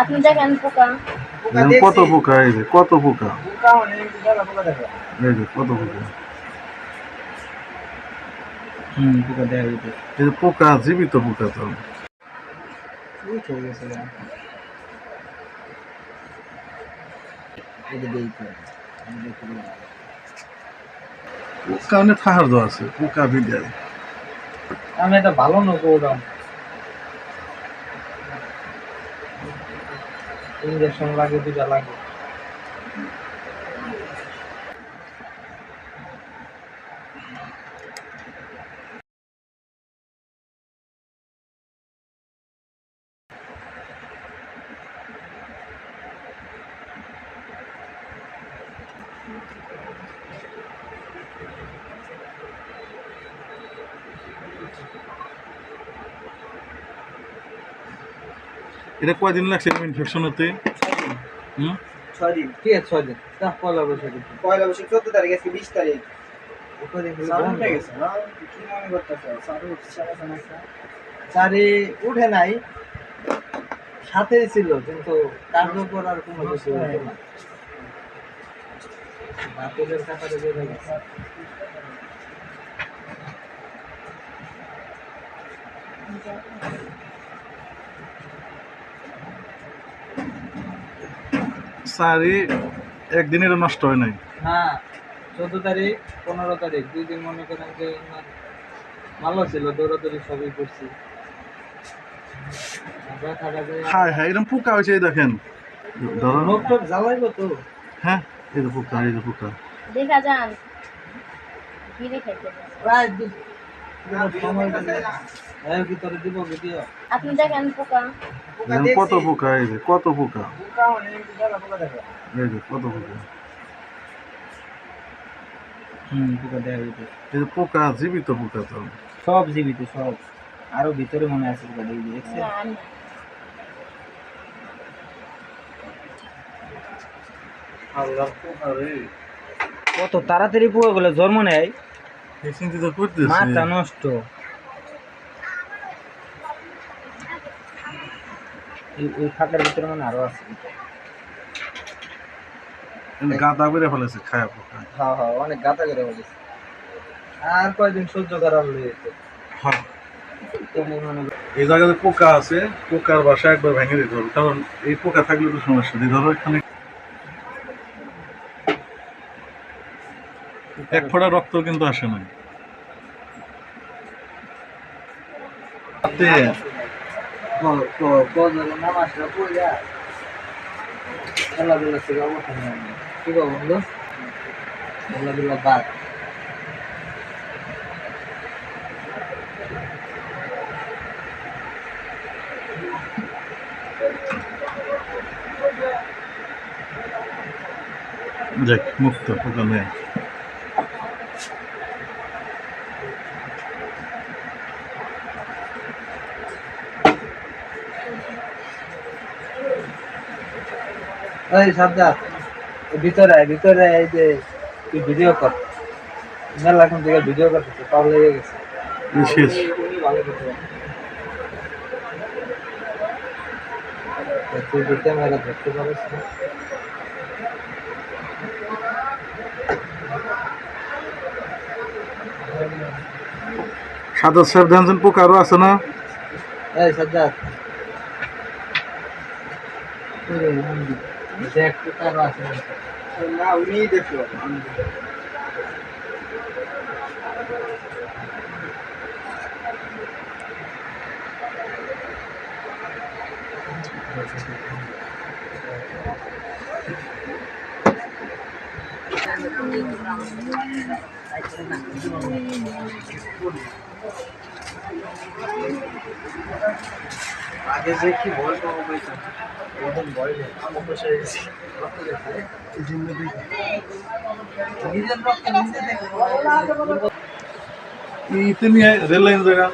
আপনি দেখেন পোকা। কত পোকা, এই যে কত পোকা, এই যে কত পোকা। পোকা দেখা যেত। এই যে পোকা, জীবিত পোকা তো। পোকা অনেক সাহায্য আছে, পোকা বিদায়। আমি এটা ভালো নবো ওটা ইঞ্জেকশন লাগে, দুটা লাগে। এটা কয়দিন লাগছে ইনফেকশন হতে? 6 দিন। কি আছে 6 দিন? তা পয়লা বৈশাখ। 14 তারিখ, আজকে 20 তারিখ। চারি উঠে নাই, সাথেই ছিল, কিন্তু কার্যকর আর কোনো কিছু হতো না। বাতিলের কাতারে বেড়ে গেছে। সারি একদিনের নষ্ট হয় নাই। হ্যাঁ, 14 তারিখ 15 তারিখ 2 দিন মনে করেন যে ভালো ছিল, দৌড়াদৌড়ি সবই করছি। হ্যাঁ হ্যাঁ, এরকম পোকা হয়েছে, এই দেখেন। ধরো লোক টোক জ্বালাইবো তো। হ্যাঁ, এই যে পোকা, এই যে পোকা। দেখা যান গিরে খাইতে যান। প্রায় সময় ভিতরে দিব ভিডিও। আপনি দেখেন পোকা। কত পোকা, এই যে কত পোকা, এই যে কত পোকা। পোকা দেখা যেত। এই যে পোকা, জীবিত পোকা তো। সব জীবিত, সব। আরো ভিতরে মনে আছে পোকা, দেখছি। না, আমি কত তাড়াতাড়ি পোকা গুলো জন্ম নেয়, এই চিন্তা করতেছি। মাথা নষ্ট। এই ফাঁকের ভিতরে মানে আরো আছে। গাদা করে ফেলেছে খায়া পোকা। হ্যাঁ হ্যাঁ, অনেক গাতা করে বলেছে। আর কয়দিন সহ্য করার লইছে। হ্যাঁ, এই জায়গাতে পোকা আছে, পোকার বাসা একবার ভেঙে দিতে হবে, কারণ এই পোকা থাকলে তো সমস্যা নেই। ধরো এখানে এক ফোঁটা রক্ত কিন্তু আসে না। নামাজটা পড়িয়া খেলাধুলা থেকে অবসর নেওয়া নেই। কি বল বন্ধু? খেলাধুলা বাদ। যাক, মুক্ত পোকা নেই। এই সাজ্জাদ, ভিতরে এই যে তুই ভিডিও কর। মেলা এখন থেকে ভিডিও করতেছে, পাওয়া লেগে গেছে। শেষ। ভালো করতে তুই যে ক্যামেরা ধরতে পারিস না। সাদা স্যার ধ্যানজন পোকা আরো আছে না? এই সাজ্জাদ, দেখ পোকা আরো আছে না? উনি দেখলো। আগে যে কি ভয় পাবো বলতাম, এখন ভয় নেই, অভ্যাস হয়ে গেছে। নিজের রক্ত নিজে দেখে এই রেল লাইন জায়গা।